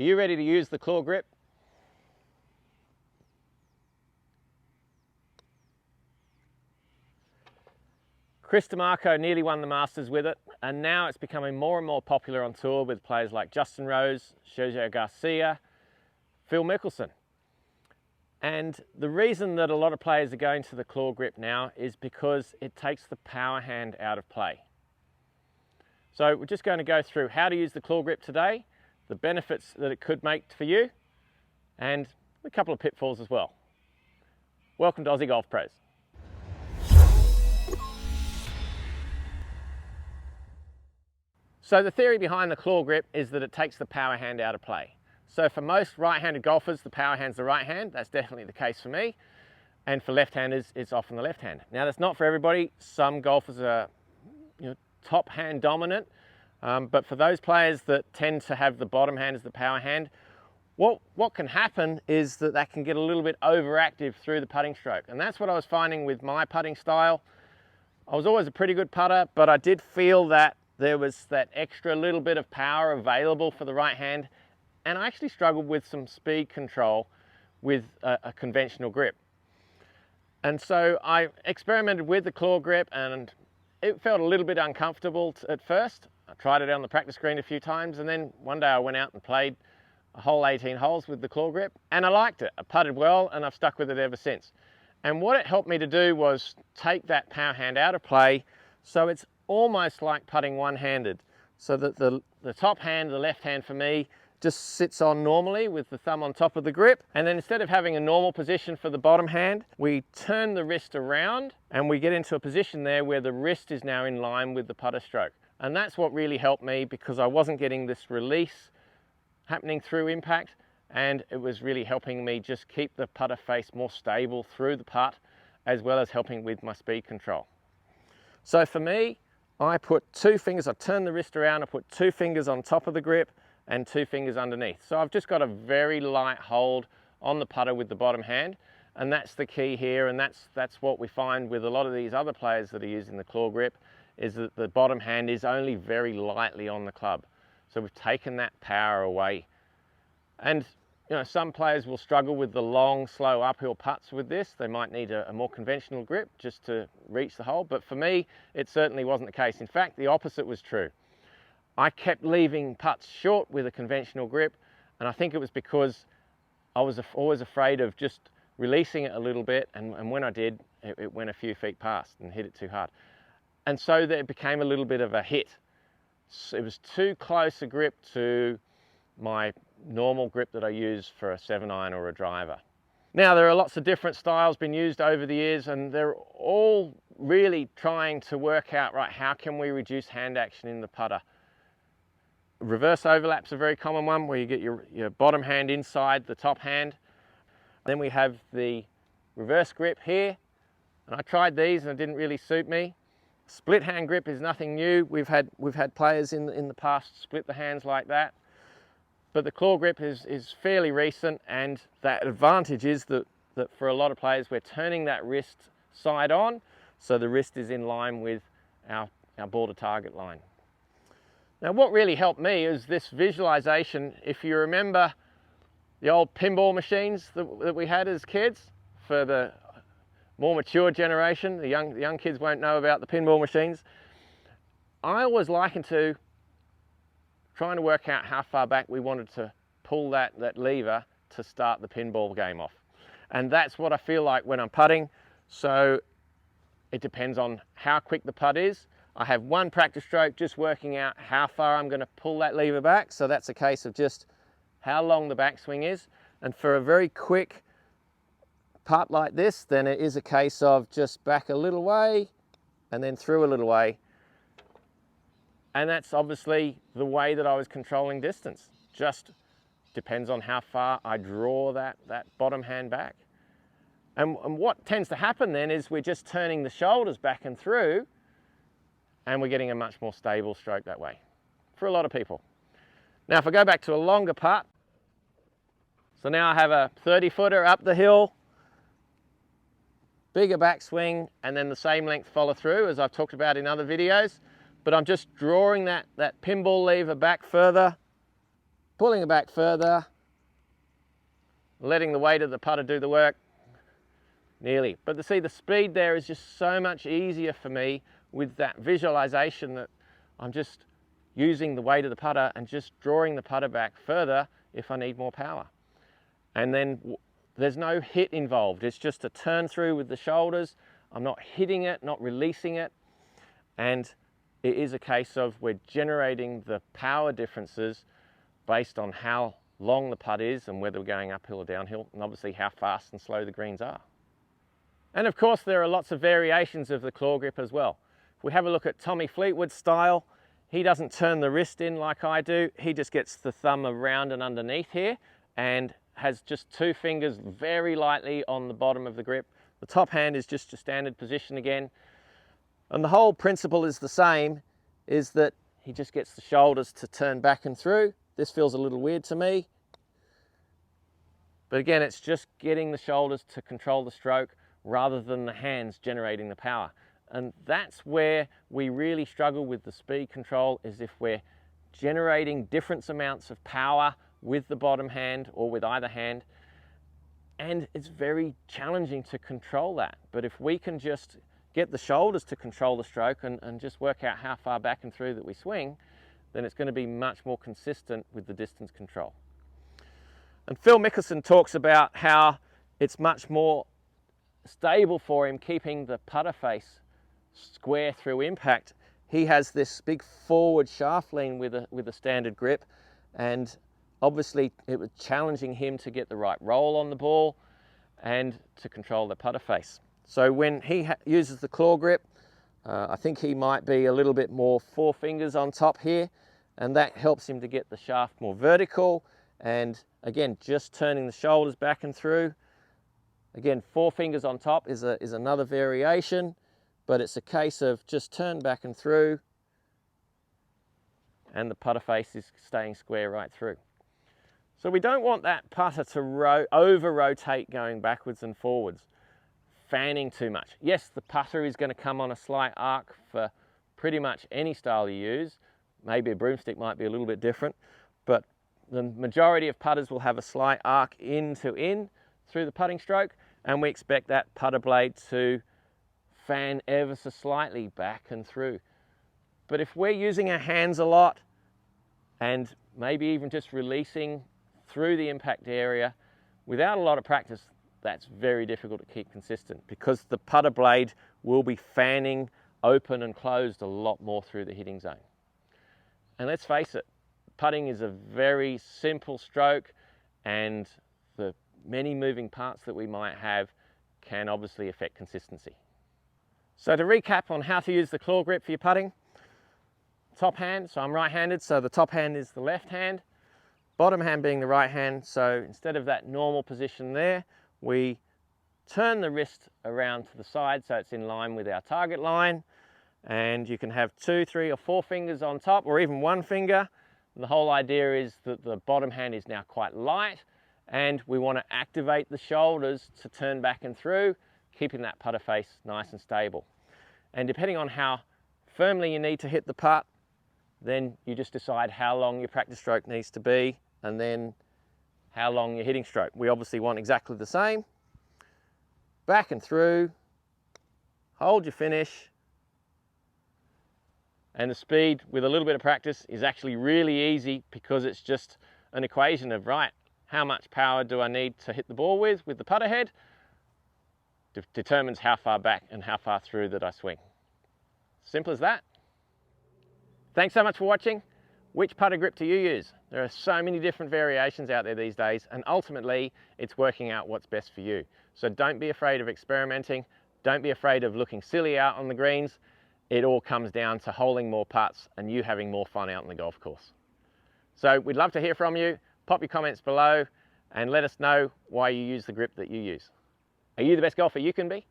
Are you ready to use the claw grip? Chris DiMarco nearly won the Masters with it, and now it's becoming more and more popular on tour with players like Justin Rose, Sergio Garcia, Phil Mickelson. And the reason that a lot of players are going to the claw grip now is because it takes the power hand out of play. So we're just going to go through how to use the claw grip today, the benefits that it could make for you, and a couple of pitfalls as well. Welcome to Aussie Golf Pros. So the theory behind the claw grip is that it takes the power hand out of play. So for most right-handed golfers, the power hand's the right hand. That's definitely the case for me. And for left-handers, it's often the left hand. Now that's not for everybody. Some golfers are top hand dominant. But for those players that tend to have the bottom hand as the power hand, what can happen is that can get a little bit overactive through the putting stroke. And that's what I was finding with my putting style. I was always a pretty good putter, but I did feel that there was that extra little bit of power available for the right hand, and I actually struggled with some speed control with a conventional grip. And so I experimented with the claw grip, and it felt a little bit uncomfortable at first. I tried it on the practice green a few times, and then one day I went out and played a whole 18 holes with the claw grip, and I liked it. I putted well, and I've stuck with it ever since. And what it helped me to do was take that power hand out of play, so it's almost like putting one-handed, so that the top hand, the left hand for me, just sits on normally with the thumb on top of the grip. And then instead of having a normal position for the bottom hand, we turn the wrist around and we get into a position there where the wrist is now in line with the putter stroke. And that's what really helped me, because I wasn't getting this release happening through impact, and it was really helping me just keep the putter face more stable through the putt, as well as helping with my speed control. So for me, I put two fingers, I turn the wrist around, I put two fingers on top of the grip and two fingers underneath. So I've just got a very light hold on the putter with the bottom hand, and that's the key here, and that's what we find with a lot of these other players that are using the claw grip, is that the bottom hand is only very lightly on the club. So we've taken that power away. And some players will struggle with the long, slow uphill putts with this. They might need a more conventional grip just to reach the hole. But for me, it certainly wasn't the case. In fact, the opposite was true. I kept leaving putts short with a conventional grip, and I think it was because I was always afraid of just releasing it a little bit, and when I did, it went a few feet past and hit it too hard. And so that it became a little bit of a hit. So it was too close a grip to my normal grip that I use for a 7-iron or a driver. Now, there are lots of different styles been used over the years, and they're all really trying to work out, right, how can we reduce hand action in the putter? Reverse overlap's a very common one, where you get your bottom hand inside the top hand. Then we have the reverse grip here, and I tried these and it didn't really suit me. Split hand grip is nothing new. We've had players in the past split the hands like that. But the claw grip is fairly recent, and that advantage is that for a lot of players, we're turning that wrist side on, so the wrist is in line with our ball to target line. Now, what really helped me is this visualization. If you remember the old pinball machines that we had as kids, for the more mature generation, the young kids won't know about the pinball machines. I always likened to trying to work out how far back we wanted to pull that lever to start the pinball game off. And that's what I feel like when I'm putting. So it depends on how quick the putt is. I have one practice stroke just working out how far I'm going to pull that lever back. So that's a case of just how long the backswing is. And for a very quick putt like this, then it is a case of just back a little way and then through a little way. And that's obviously the way that I was controlling distance. Just depends on how far I draw that bottom hand back. And what tends to happen then is we're just turning the shoulders back and through, and we're getting a much more stable stroke that way for a lot of people. Now, if I go back to a longer putt, so now I have a 30-footer up the hill, bigger backswing, and then the same length follow through as I've talked about in other videos. But I'm just drawing that pinball lever back further, pulling it back further, letting the weight of the putter do the work, nearly. But see, the speed there is just so much easier for me with that visualization that I'm just using the weight of the putter and just drawing the putter back further if I need more power. And then there's no hit involved. It's just a turn through with the shoulders. I'm not hitting it, not releasing it. And it is a case of we're generating the power differences based on how long the putt is and whether we're going uphill or downhill, and obviously how fast and slow the greens are. And of course, there are lots of variations of the claw grip as well. If we have a look at Tommy Fleetwood's style, he doesn't turn the wrist in like I do. He just gets the thumb around and underneath here and has just 2 fingers very lightly on the bottom of the grip. The top hand is just a standard position again. And the whole principle is the same, is that he just gets the shoulders to turn back and through. This feels a little weird to me. But again, it's just getting the shoulders to control the stroke rather than the hands generating the power. And that's where we really struggle with the speed control, is if we're generating different amounts of power with the bottom hand or with either hand. And it's very challenging to control that. But if we can just get the shoulders to control the stroke and just work out how far back and through that we swing, then it's going to be much more consistent with the distance control. And Phil Mickelson talks about how it's much more stable for him keeping the putter face square through impact. He has this big forward shaft lean with a standard grip, and obviously it was challenging him to get the right roll on the ball and to control the putter face. So when he uses the claw grip, I think he might be a little bit more 4 fingers on top here, and that helps him to get the shaft more vertical, and again, just turning the shoulders back and through. Again, 4 fingers on top is another variation, but it's a case of just turn back and through, and the putter face is staying square right through. So we don't want that putter to over-rotate going backwards and forwards, fanning too much. Yes, the putter is going to come on a slight arc for pretty much any style you use. Maybe a broomstick might be a little bit different, but the majority of putters will have a slight arc in through the putting stroke, and we expect that putter blade to fan ever so slightly back and through. But if we're using our hands a lot and maybe even just releasing through the impact area without a lot of practice, that's very difficult to keep consistent, because the putter blade will be fanning open and closed a lot more through the hitting zone. And let's face it, putting is a very simple stroke, and the many moving parts that we might have can obviously affect consistency. So to recap on how to use the claw grip for your putting: top hand, so I'm right-handed, so the top hand is the left hand, bottom hand being the right hand. So instead of that normal position there, we turn the wrist around to the side so it's in line with our target line, and you can have 2, 3 or 4 fingers on top, or even 1 finger. And the whole idea is that the bottom hand is now quite light, and we want to activate the shoulders to turn back and through, keeping that putter face nice and stable. And depending on how firmly you need to hit the putt, then you just decide how long your practice stroke needs to be, and then how long your hitting stroke. We obviously want exactly the same. Back and through, hold your finish, and the speed with a little bit of practice is actually really easy, because it's just an equation of, right, how much power do I need to hit the ball with the putter head? Determines how far back and how far through that I swing. Simple as that. Thanks so much for watching. Which putter grip do you use? There are so many different variations out there these days, and ultimately it's working out what's best for you. So don't be afraid of experimenting. Don't be afraid of looking silly out on the greens. It all comes down to holding more putts and you having more fun out on the golf course. So we'd love to hear from you. Pop your comments below and let us know why you use the grip that you use. Are you the best golfer you can be?